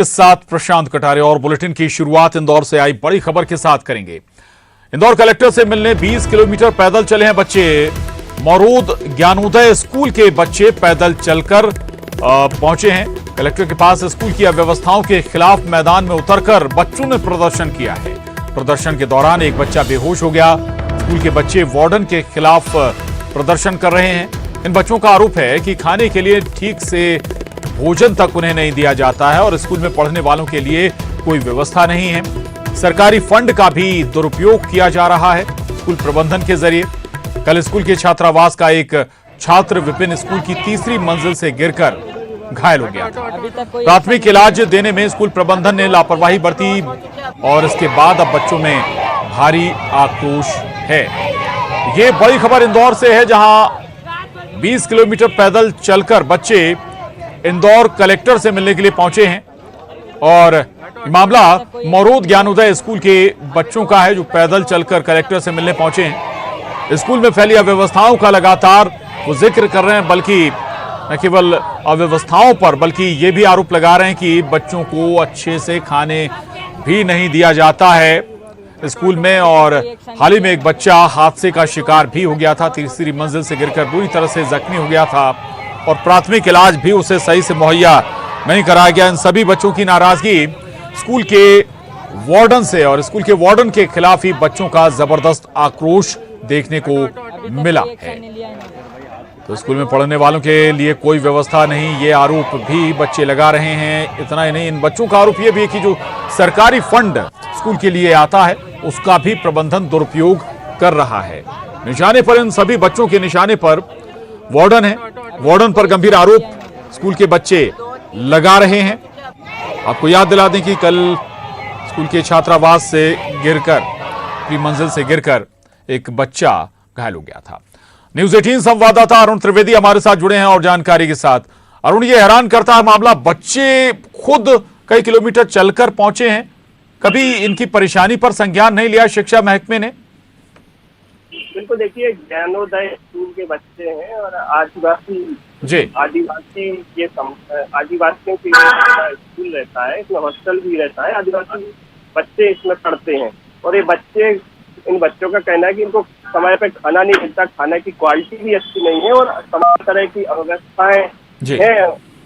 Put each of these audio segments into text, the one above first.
के साथ प्रशांत कटारे और बुलेटिन की शुरुआत इंदौर से आई बड़ी खबर के साथ करेंगे। इंदौर कलेक्टर से मिलने 20 किलोमीटर पैदल चले हैं बच्चे। मौरूद ज्ञानोदय स्कूल के बच्चे पैदल चलकर पहुंचे हैं कलेक्टर के पास। स्कूल की अव्यवस्थाओं के खिलाफ मैदान में उतरकर बच्चों ने प्रदर्शन किया है। प्रदर्शन के दौरान एक बच्चा बेहोश हो गया। स्कूल के बच्चे वार्डन के खिलाफ प्रदर्शन कर रहे हैं। इन बच्चों का आरोप है कि खाने के लिए ठीक से भोजन तक उन्हें नहीं दिया जाता है और स्कूल में पढ़ने वालों के लिए कोई व्यवस्था नहीं है। सरकारी फंड का भी दुरुपयोग किया जा रहा है स्कूल प्रबंधन के जरिए। कल स्कूल के छात्रावास का एक छात्र विपिन स्कूल की तीसरी मंजिल से गिरकर घायल हो गया था। प्राथमिक इलाज देने में स्कूल प्रबंधन ने लापरवाही बरती और इसके बाद अब बच्चों में भारी आक्रोश है। ये बड़ी खबर इंदौर से है, जहां 20 किलोमीटर पैदल चलकर बच्चे इंदौर कलेक्टर से मिलने के लिए पहुंचे हैं और मामला मौरूद ज्ञानोदय स्कूल के बच्चों का है जो पैदल चलकर कलेक्टर से मिलने पहुंचे हैं। स्कूल में फैली अव्यवस्थाओं का लगातार वो जिक्र कर रहे हैं, बल्कि न केवल अव्यवस्थाओं पर बल्कि ये भी आरोप लगा रहे हैं कि बच्चों को अच्छे से खाने भी नहीं दिया जाता है स्कूल में। और हाल ही में एक बच्चा हादसे का शिकार भी हो गया था, तीसरी मंजिल से गिरकर बुरी तरह से जख्मी हो गया था और प्राथमिक इलाज भी उसे सही से मुहैया नहीं कराया गया। इन सभी बच्चों की नाराजगी स्कूल के वार्डन से और स्कूल के वार्डन के खिलाफ ही बच्चों का जबरदस्त आक्रोश देखने को मिला है। तो स्कूल में पढ़ने वालों के लिए कोई व्यवस्था नहीं, ये आरोप भी बच्चे लगा रहे हैं। इतना ही नहीं, इन बच्चों का आरोप ये भी है कि जो सरकारी फंड स्कूल के लिए आता है उसका भी प्रबंधन दुरुपयोग कर रहा है। निशाने पर इन सभी बच्चों के निशाने पर वार्डन है। वार्डन पर गंभीर आरोप स्कूल के बच्चे लगा रहे हैं। आपको याद दिला दें कि कल स्कूल के छात्रावास से गिरकर प्री मंजिल से गिरकर एक बच्चा घायल हो गया था। न्यूज़ 18 संवाददाता अरुण त्रिवेदी हमारे साथ जुड़े हैं और जानकारी के साथ। अरुण, ये हैरान करता है मामला, बच्चे खुद कई किलोमीटर चलकर पहुंचे हैं, कभी इनकी परेशानी पर संज्ञान नहीं लिया शिक्षा महकमे ने? बिल्कुल, देखिए ज्ञानोदय स्कूल के बच्चे हैं और आदिवासियों के स्कूल रहता है, इसमें हॉस्टल भी रहता है, आदिवासी बच्चे इसमें पढ़ते हैं। और ये बच्चे, इन बच्चों का कहना है कि इनको समय पे खाना नहीं मिलता, खाने की क्वालिटी भी अच्छी नहीं है और तमाम तरह की अव्यवस्थाएं हैं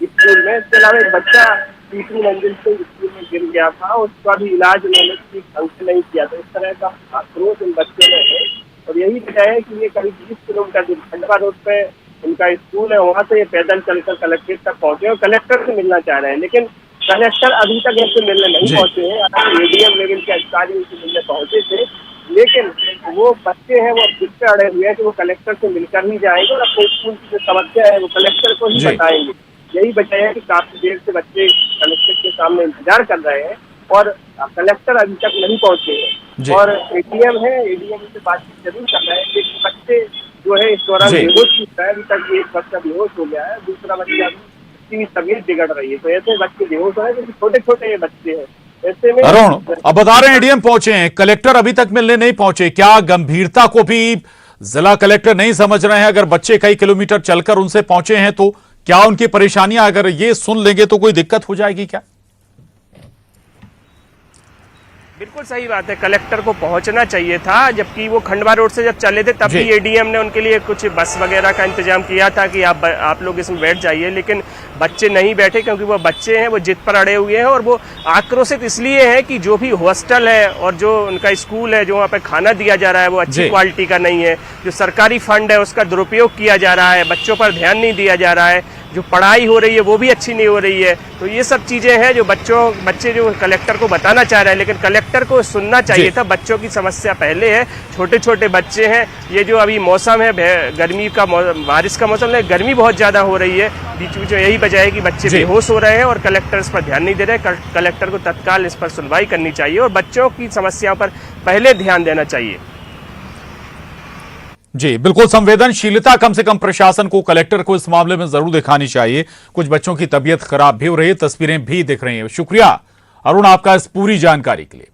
स्कूल में। इसके अलावा एक बच्चा तीसरी मंजिल से स्कूल में गिर गया था, उसका भी इलाज उन्होंने ठीक ढंग से नहीं किया। तो इस तरह का आक्रोश इन बच्चों में है और यही वजह है कि ये करीब 20 किलोमीटर खंडवा रोड पे उनका स्कूल है, वहाँ से ये पैदल चलकर कलेक्ट्रेट तक पहुंचे और कलेक्टर से मिलना चाह रहे हैं। लेकिन कलेक्टर अभी तक इनसे मिलने नहीं पहुंचे हैं। एडीएम लेवल के अधिकारी उनसे मिलने पहुंचे थे, लेकिन वो बच्चे हैं वो जिस पे अड़े हुए हैं कि वो कलेक्टर से मिलकर ही जाएंगे और अपने स्कूल की जो समस्या है वो कलेक्टर को ही बताएंगे। यही वजह है कि काफी देर से बच्चे कलेक्टर के सामने इंतजार कर रहे हैं और कलेक्टर अभी तक नहीं पहुंचे हैं। और एडीएम है, एडीएम से बातचीत जरूर कर रहे हैं, लेकिन बच्चे जो है इस दौरान बेहोश हो गए। अभी तक एक बच्चा बेहोश हो गया है, दूसरा बच्चा की तबीयत बिगड़ रही है। तो ऐसे बच्चे बेहोश हो रहे हैं, छोटे छोटे ये बच्चे हैं। अरुण, अब बता रहे हैं एडीएम पहुंचे हैं, कलेक्टर अभी तक मिलने नहीं पहुंचे। क्या गंभीरता को भी जिला कलेक्टर नहीं समझ रहे हैं? अगर बच्चे कई किलोमीटर चलकर उनसे पहुंचे हैं तो क्या उनकी परेशानियां अगर ये सुन लेंगे तो कोई दिक्कत हो जाएगी क्या? बिल्कुल सही बात है, कलेक्टर को पहुंचना चाहिए था, जबकि वो खंडवा रोड से जब चले थे तब भी एडीएम ने उनके लिए कुछ बस वगैरह का इंतजाम किया था कि आप लोग इसमें बैठ जाइए। लेकिन बच्चे नहीं बैठे क्योंकि वो बच्चे हैं, वो जिद पर अड़े हुए हैं और वो आक्रोशित इसलिए है कि जो भी हॉस्टल है और जो उनका स्कूल है, जो वहाँ पे खाना दिया जा रहा है वो अच्छी क्वालिटी का नहीं है। जो सरकारी फंड है उसका दुरुपयोग किया जा रहा है, बच्चों पर ध्यान नहीं दिया जा रहा है, जो पढ़ाई हो रही है वो भी अच्छी नहीं हो रही है। तो ये सब चीजें हैं जो बच्चे जो कलेक्टर को बताना चाह रहे हैं, लेकिन कलेक्टर को सुनना चाहिए था। बच्चों की समस्या पहले है, छोटे छोटे बच्चे हैं। ये जो अभी मौसम है गर्मी का, बारिश का मौसम है, गर्मी बहुत ज्यादा हो रही है बीच बीच में, यही वजह है कि बच्चे बेहोश हो रहे हैं और कलेक्टर इस पर ध्यान नहीं दे रहे। कलेक्टर को तत्काल इस पर सुनवाई करनी चाहिए और बच्चों की समस्याओं पर पहले ध्यान देना चाहिए। जी बिल्कुल, संवेदनशीलता कम से कम प्रशासन को, कलेक्टर को इस मामले में जरूर दिखानी चाहिए। कुछ बच्चों की तबीयत खराब भी हो रही है, तस्वीरें भी दिख रही हैं। शुक्रिया अरुण आपका इस पूरी जानकारी के लिए।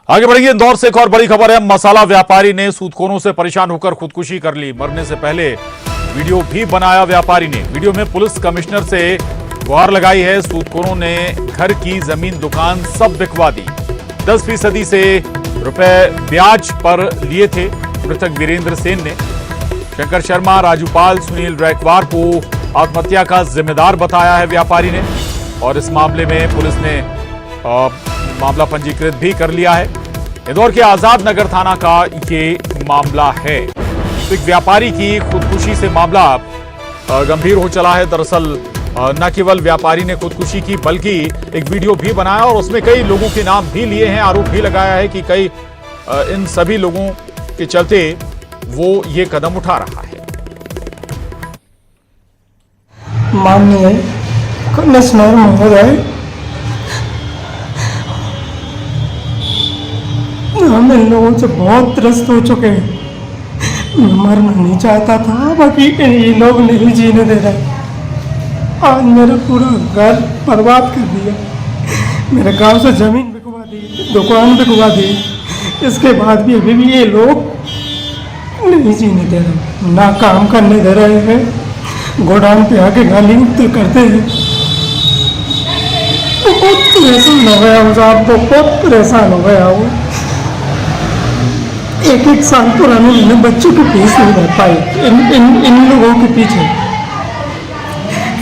आगे बढ़ेंगे, इंदौर से एक और बड़ी खबर है। मसाला व्यापारी ने सूदखोरों से परेशान होकर खुदकुशी कर ली। मरने से पहले वीडियो भी बनाया व्यापारी ने। वीडियो में पुलिस कमिश्नर से गुहार लगाई है। सूदखोरों ने घर की जमीन दुकान सब बिकवा दी। 10% से रुपए ब्याज पर लिए थे मृतक वीरेंद्र सेन ने। शंकर शर्मा, राजूपाल, सुनील रैकवार को आत्महत्या का जिम्मेदार बताया है व्यापारी ने, और इस मामले में पुलिस ने मामला पंजीकृत भी कर लिया है। इंदौर के आजाद नगर थाना का ये मामला है। तो एक व्यापारी की खुदकुशी से मामला गंभीर हो चला है। दरअसल न केवल व्यापारी ने खुदकुशी की बल्कि एक वीडियो भी बनाया और उसमें कई लोगों के नाम भी लिए हैं। आरोप भी लगाया है कि कई इन सभी लोगों के चलते वो ये कदम उठा रहा है। माननीय कमिश्नर महोदय, हम इन लोगों से बहुत त्रस्त हो चुके हैं। मैं मरना नहीं चाहता था, बाकी ये लोग नहीं जीने दे रहे। आज मेरा पूरा घर बर्बाद कर दिया। मेरे गांव से जमीन बिकवा दी, दुकान बिकवा दी। इसके बाद भी अभी भी ये लोग नहीं जीने दे रहे, ना काम करने दे रहे हैं। गोडाउन पे आके गाली तो करते हैं। बहुत परेशान हो गया हूँ साहब, बहुत परेशान हो गया हूँ। एक साल पुराने मैंने बच्चों की फीस नहीं भर पाई इन लोगों के पीछे।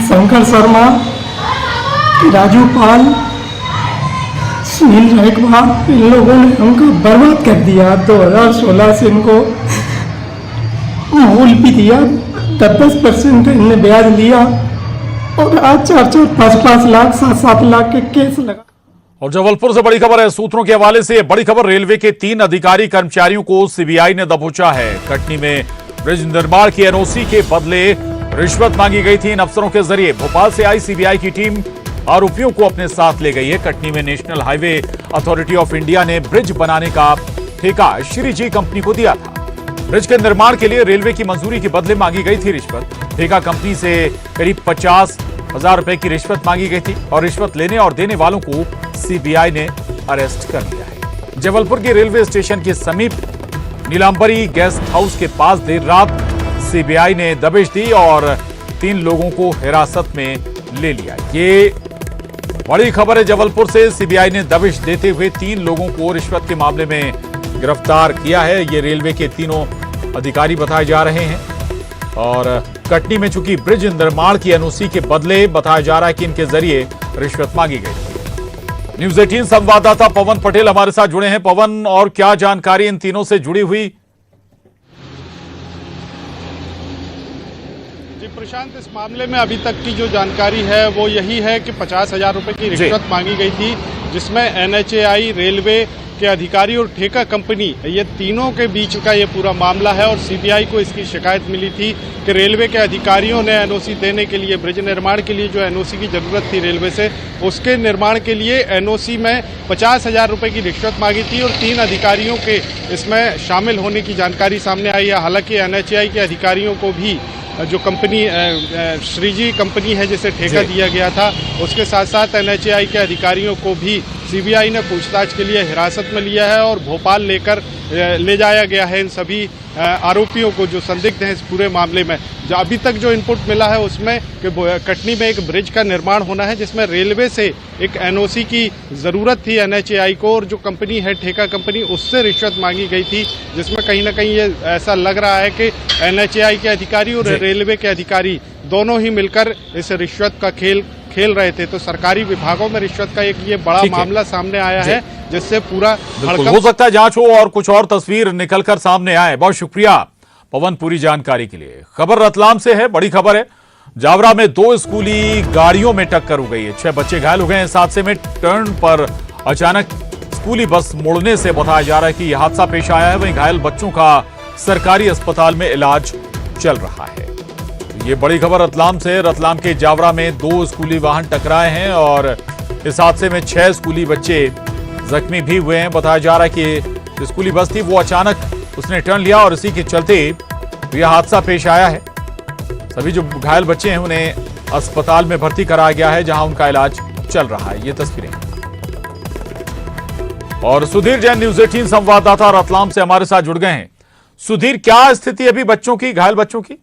शंकर शर्मा, राजू पाल, सुनील रैकवार, इन लोगों ने हमको बर्बाद कर दिया। 2016 से इनको मूल भी दिया, 10% इनने ब्याज लिया, और आज 4-4, 5-5 लाख, 7-7 लाख के केस लगा। और जबलपुर से बड़ी खबर है। सूत्रों के हवाले से बड़ी खबर, रेलवे के 3 अधिकारी कर्मचारियों को सीबीआई ने दबोचा है। कटनी में ब्रिज निर्माण की एनओसी के बदले रिश्वत मांगी गई थी इन अफसरों के जरिए। भोपाल से आई सीबीआई की टीम आरोपियों को अपने साथ ले गई है। कटनी में national highway authority of India ने ब्रिज बनाने का ठेका श्रीजी कंपनी को दिया था। ब्रिज के निर्माण के लिए रेलवे की मंजूरी के बदले मांगी गई थी रिश्वत। ठेका कंपनी से करीब 50,000 रुपए की रिश्वत मांगी गई थी और रिश्वत लेने और देने वालों को सीबीआई ने अरेस्ट कर लिया है। जबलपुर के रेलवे स्टेशन के समीप नीलांबरी गेस्ट हाउस के पास देर रात सीबीआई ने दबिश दी और 3 लोगों को हिरासत में ले लिया। ये बड़ी खबर है। जबलपुर से सीबीआई ने दबिश देते हुए 3 लोगों को रिश्वत के मामले में गिरफ्तार किया है। ये रेलवे के तीनों अधिकारी बताए जा रहे हैं। और कटनी में चूंकि ब्रिज निर्माण की एनओसी के बदले बताया जा रहा है कि इनके जरिए रिश्वत मांगी गई। न्यूज़ 18 संवाददाता पवन पटेल हमारे साथ जुड़े हैं। पवन, और क्या जानकारी इन तीनों से जुड़ी हुई? जी प्रशांत, इस मामले में अभी तक की जो जानकारी है वो यही है कि 50,000 रुपए की रिश्वत मांगी गई थी, जिसमें एनएचएआई, रेलवे के अधिकारी और ठेका कंपनी, ये तीनों के बीच का ये पूरा मामला है। और सीबीआई को इसकी शिकायत मिली थी कि रेलवे के अधिकारियों ने एनओसी देने के लिए, ब्रिज निर्माण के लिए जो एनओसी की जरूरत थी रेलवे से, उसके निर्माण के लिए एनओसी में 50,000 रुपए की रिश्वत मांगी थी और 3 अधिकारियों के इसमें शामिल होने की जानकारी सामने आई है। हालांकि एनएचएआई के अधिकारियों को भी जो कंपनी श्रीजी कंपनी है जिसे ठेका दिया गया था, उसके साथ साथ एनएचएआई के अधिकारियों को भी सीबीआई ने पूछताछ के लिए हिरासत में लिया है और भोपाल ले जाया गया है इन सभी आरोपियों को जो संदिग्ध हैं इस पूरे मामले में। जो अभी तक जो इनपुट मिला है उसमें कि कटनी में एक ब्रिज का निर्माण होना है जिसमें रेलवे से एक एनओसी की जरूरत थी एनएचएआई को, और जो कंपनी है ठेका कंपनी, उससे रिश्वत मांगी गई थी, जिसमें कहीं ना कहीं ये ऐसा लग रहा है कि एनएचएआई के अधिकारी और रेलवे के अधिकारी दोनों ही मिलकर इस रिश्वत का खेल रहे थे। तो सरकारी विभागों में रिश्वत का एक ये बड़ा मामला सामने आया है, जिससे पूरा हो सकता है जांच हो और कुछ और तस्वीर निकलकर सामने आए। बहुत शुक्रिया पवन पूरी जानकारी के लिए। खबर रतलाम से है, बड़ी खबर है। जावरा में 2 स्कूली गाड़ियों में टक्कर हो गई है। 6 बच्चे घायल हो गए हैं। इस हादसे में टर्न पर अचानक स्कूली बस मुड़ने से बताया जा रहा है कि यह हादसा पेश आया है। वहीं घायल बच्चों का सरकारी अस्पताल में इलाज चल रहा है। ये बड़ी खबर रतलाम से। रतलाम के जावरा में 2 स्कूली वाहन टकराए हैं और इस हादसे में 6 स्कूली बच्चे जख्मी भी हुए हैं। बताया जा रहा है कि जो स्कूली बस थी वो अचानक उसने टर्न लिया और इसी के चलते यह हादसा पेश आया है। सभी जो घायल बच्चे हैं उन्हें अस्पताल में भर्ती कराया गया है, जहां उनका इलाज चल रहा है। ये तस्वीरें। और सुधीर जैन न्यूज़ 18 संवाददाता रतलाम से हमारे साथ जुड़ गए हैं। सुधीर, क्या स्थिति अभी बच्चों की, घायल बच्चों की?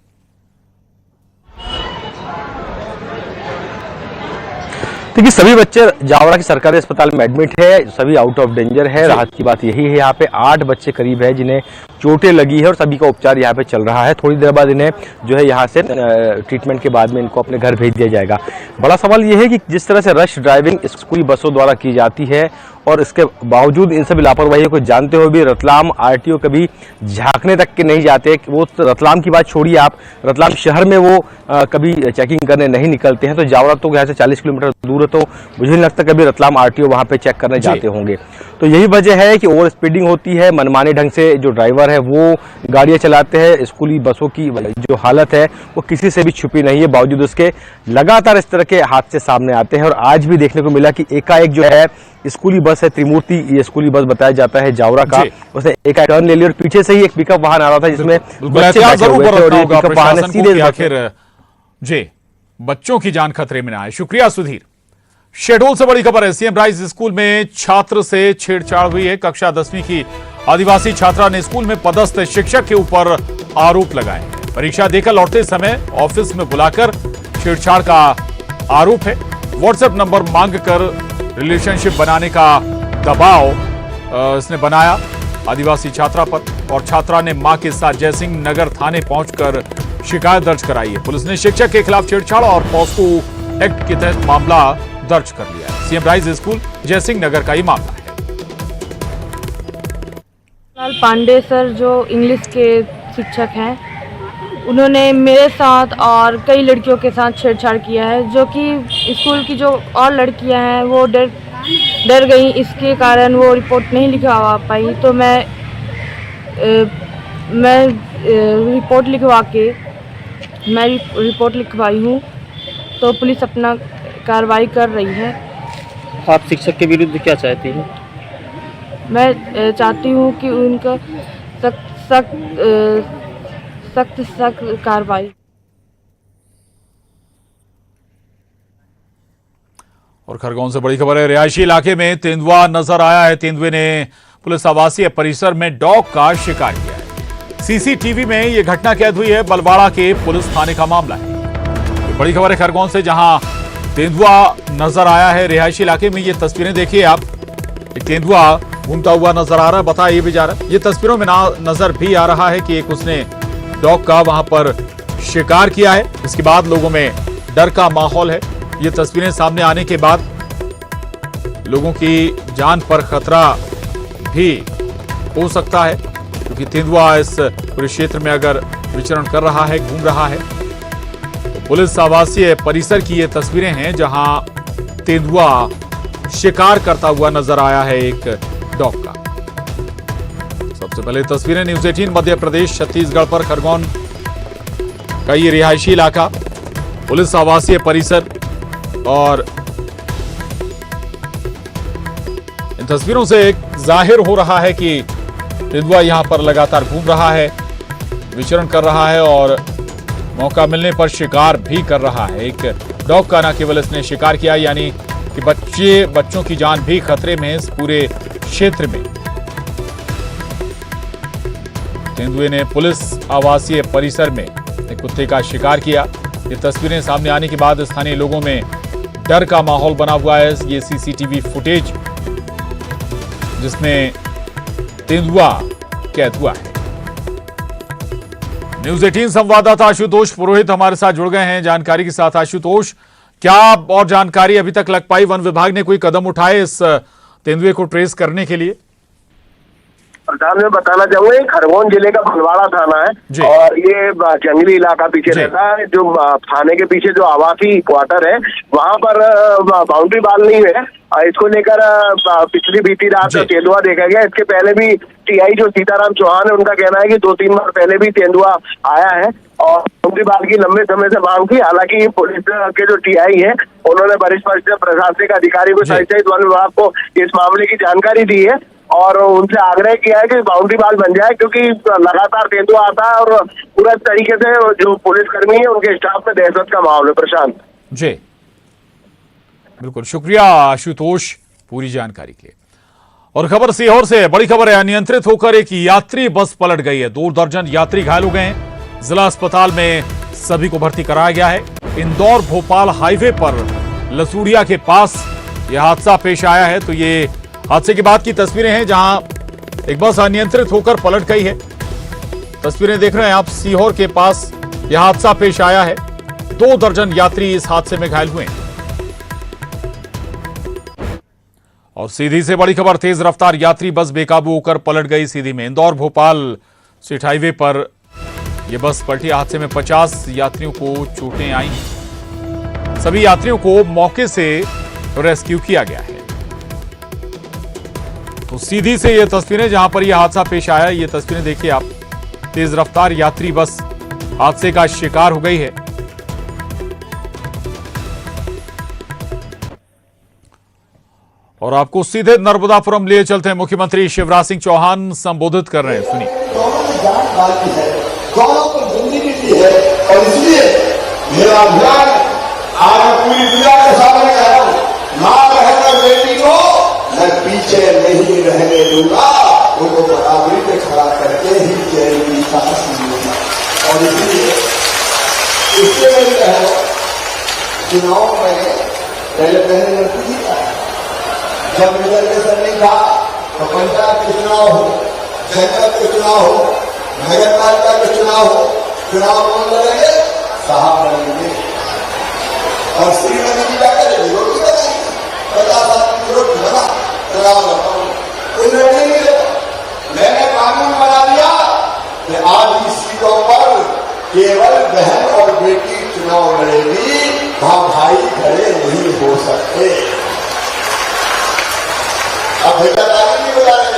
देखिए सभी बच्चे जावरा के सरकारी अस्पताल में एडमिट है, सभी आउट ऑफ डेंजर है। राहत की बात यही है, यहाँ पे 8 बच्चे करीब है जिन्हें चोटें लगी है और सभी का उपचार यहाँ पे चल रहा है। थोड़ी देर बाद इन्हें जो है यहाँ से ट्रीटमेंट के बाद में इनको अपने घर भेज दिया जाएगा। बड़ा सवाल ये है कि जिस तरह से रश ड्राइविंग स्कूली बसों द्वारा की जाती है और इसके बावजूद इन सभी लापरवाहियों को जानते हुए भी रतलाम आरटीओ कभी झांकने तक के नहीं जाते। वो रतलाम की बात छोड़िए, आप रतलाम शहर में वो कभी चेकिंग करने नहीं निकलते हैं। तो जावरा तो यहाँ से 40 किलोमीटर दूर है, तो मुझे नहीं लगता कभी रतलाम आरटीओ वहां पे चेक करने जाते होंगे। तो यही वजह है कि ओवर स्पीडिंग होती है, मनमाने ढंग से जो ड्राइवर है वो गाड़ियां चलाते हैं। स्कूली बसों की जो हालत है वो किसी से भी छुपी नहीं है, बावजूद उसके लगातार इस तरह के हादसे सामने आते हैं। और आज भी देखने को मिला कि एकाएक जो है स्कूली बस है त्रिमूर्ति, ये स्कूली बस बताया जाता है जावरा का, उसने एक टर्न ले लिया और पीछे से ही एक पिकअप वाहन आ रहा था जिसमें बच्चों की जान खतरे में ना आए। शुक्रिया सुधीर। शेडोल से बड़ी खबर है, सीएम राइज स्कूल में छात्र से छेड़छाड़ हुई है। कक्षा 10वीं की आदिवासी छात्रा ने स्कूल में पदस्थ शिक्षक के ऊपर आरोप लगाए। परीक्षा देकर लौटते समय ऑफिस में बुलाकर छेड़छाड़ का आरोप है। व्हाट्सएप नंबर मांगकर रिलेशनशिप बनाने का दबाव इसने बनाया आदिवासी छात्रा पर और छात्रा ने मां के साथ जयसिंह नगर थाने पहुंचकर शिकायत दर्ज कराई है। पुलिस ने शिक्षक के खिलाफ छेड़छाड़ और पॉस्को एक्ट के तहत मामला दर्ज कर लिया है। सीएम राइज स्कूल जयसिंह नगर का ही मामला है। लाल पांडे सर जो इंग्लिश के शिक्षक हैं, उन्होंने मेरे साथ और कई लड़कियों के साथ छेड़छाड़ किया है, जो कि स्कूल की जो और लड़कियां हैं वो डर गई। इसके कारण वो रिपोर्ट नहीं लिखवा पाई। तो मैं रिपोर्ट लिखवाई हूँ, तो पुलिस अपना कार्रवाई कर रही है। आप शिक्षक के विरुद्ध क्या चाहती हैं? मैं चाहती हूँ कि उनका सख्त कार्रवाई। और खरगोन से बड़ी खबर है, रिहायशी इलाके में तेंदुआ नजर आया है। तेंदुए ने पुलिस आवासीय परिसर में डॉग का शिकार किया है। सीसीटीवी में यह घटना कैद हुई है। बलवाड़ा के पुलिस थाने का मामला है। बड़ी खबर है खरगोन से, जहां तेंदुआ नजर आया है रिहायशी इलाके में। ये तस्वीरें देखिए आप, तेंदुआ घूमता हुआ नजर आ रहा है, बताया ये भी जा रहा है। ये तस्वीरों में नजर भी आ रहा है कि एक उसने डॉग का वहां पर शिकार किया है। इसके बाद लोगों में डर का माहौल है। ये तस्वीरें सामने आने के बाद लोगों की जान पर खतरा भी हो सकता है, क्योंकि तेंदुआ इस पूरे क्षेत्र में अगर विचरण कर रहा है, घूम रहा है। पुलिस आवासीय परिसर की ये तस्वीरें हैं जहां तेंदुआ शिकार करता हुआ नजर आया है एक डॉग का। सबसे पहले तस्वीरें न्यूज़ 18 मध्य प्रदेश छत्तीसगढ़ पर खरगोन का ये रिहायशी इलाका, पुलिस आवासीय परिसर, और इन तस्वीरों से एक जाहिर हो रहा है कि तेंदुआ यहां पर लगातार घूम रहा है, विचरण कर रहा है और मौका मिलने पर शिकार भी कर रहा है। एक डॉग का न केवल इसने शिकार किया, यानी कि बच्चों की जान भी खतरे में इस पूरे क्षेत्र में। तेंदुए ने पुलिस आवासीय परिसर में एक कुत्ते का शिकार किया। ये तस्वीरें सामने आने के बाद स्थानीय लोगों में डर का माहौल बना हुआ है। ये सीसीटीवी फुटेज जिसमें तेंदुआ कैद हुआ है। न्यूज़ 18 संवाददाता आशुतोष पुरोहित हमारे साथ जुड़ गए हैं जानकारी के साथ। आशुतोष, क्या और जानकारी अभी तक लग पाई? वन विभाग ने कोई कदम उठाए इस तेंदुए को ट्रेस करने के लिए? प्रधान मैं बताना चाहूंगा, खरगोन जिले का बलवाड़ा थाना है और ये जंगली इलाका पीछे रहता है। जो थाने के पीछे जो आवासीय क्वार्टर है वहां पर बाउंड्री वाल नहीं है। इसको लेकर पिछली बीती रात तेंदुआ देखा गया। इसके पहले भी टीआई जो सीताराम चौहान है, उनका कहना है कि 2-3 बार पहले भी तेंदुआ आया है और बाउंड्री वाल की लंबे समय से मांग थी। हालांकि पुलिस के जो टीआई है उन्होंने वरिष्ठ प्रशासनिक अधिकारी को सहित वन विभाग को इस मामले की जानकारी दी है और उनसे आग्रह किया है कि बाउंड्री वाल बन जाए, क्योंकि लगातार तेंदुआ आता है और पूरा तरीके से जो पुलिसकर्मी है उनके स्टाफ में दहशत का माहौल है। प्रशांत जी बिल्कुल, शुक्रिया आशुतोष पूरी जानकारी के लिए। और खबर सीहोर से बड़ी खबर है, अनियंत्रित होकर एक यात्री बस पलट गई है। 2 दर्जन यात्री घायल हो गए हैं। जिला अस्पताल में सभी को भर्ती कराया गया है। इंदौर भोपाल हाईवे पर लसूड़िया के पास यह हादसा पेश आया है। तो ये हादसे के बाद की तस्वीरें हैं जहां एक बस अनियंत्रित होकर पलट गई है। तस्वीरें देख रहे हैं आप, सीहोर के पास यह हादसा पेश आया है। 2 दर्जन यात्री इस हादसे में घायल हुए हैं। और सीधी से बड़ी खबर, तेज रफ्तार यात्री बस बेकाबू होकर पलट गई सीधी में। इंदौर भोपाल स्टेट हाईवे पर यह बस पलटी। हादसे में 50 यात्रियों को चोटें आई। सभी यात्रियों को मौके से रेस्क्यू किया गया है। तो सीधी से ये तस्वीरें जहां पर यह हादसा पेश आया, ये तस्वीरें देखिए आप। तेज रफ्तार यात्री बस हादसे का शिकार हो गई है। और आपको सीधे नर्मदापुरम लिए चलते हैं। मुख्यमंत्री शिवराज सिंह चौहान संबोधित कर रहे हैं, सुनिए। दोनों को जिंदगी दी है और इसलिए मेरा अभियान आज पूरी दुनिया के सामने कह रहा हूं, मां बहन बेटी को मैं पीछे नहीं रहने दूंगा, उनको बराबरी पे खड़ा करके ही जेल की सांस लूंगा। और इसलिए इससे मैं कह रहा हूं, चुनाव में पहले लड़की थी, जब रिजर्वेशन नहीं था तो पंचायत के चुनाव हो, जनपद के चुनाव हो, नगर पालिका के चुनाव हो, चुनाव कौन लड़ेंगे? साहब लड़ेंगे। और श्रीमती जी क्या करेंगे? रोटी बनाएंगे, 50 आदमी की रोटी बना, चुनाव लड़ाओ, कोई लड़ने नहीं देगा। मैंने कानून बना दिया कि आज इस सीटों पर केवल बहन और बेटी चुनाव लड़ेगी, वहां भाई खड़े नहीं हो सकते। अब भैया तारीख नहीं बता रहे।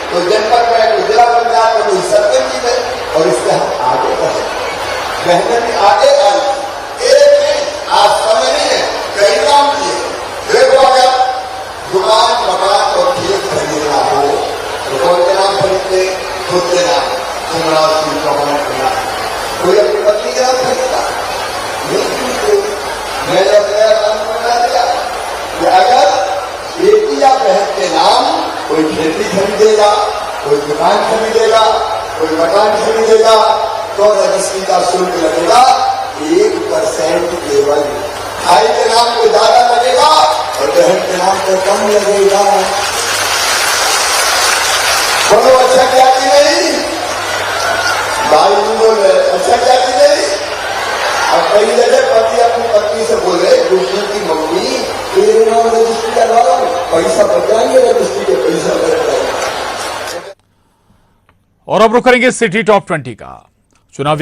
तो जनपद में कोई जिला पंचायत में कोई सरपंच जी में, और इससे हम आगे बढ़े, बहने भी आगे आई। एक नहीं, आज समय नहीं है, कई काम किए। देखो अगर दुकान मकान और खेत खरीदना हो तो कौन के नाम खरीदते? खुद के नाम, शिवराज सिंह चौहान के नाम। कोई अपनी पत्नी के नाम खरीदता नहीं। मैं जब नया कानून बना दिया कि अगर बेटी या बहन के नाम कोई खेती खरीदेगा, कोई दुकान खरीदेगा, कोई मकान खरीदेगा, तो रजिस्ट्री का शुल्क लगेगा 1% केवल। भाई के नाम को ज्यादा लगेगा और बहन के नाम को कम लगेगा। बोलो अच्छा क्या की नहीं? भाई बोल रहे अच्छा क्या की नहीं? अब कई जगह पति अपनी पत्नी से बोले, दूसरी की मम्मी तेरे नाम रजिस्ट्री करवा लो, पैसा बच जाएंगे, रजिस्ट्री के पैसा बच जाएंगे। और अब रुक करेंगे सिटी टॉप 20 का चुनावी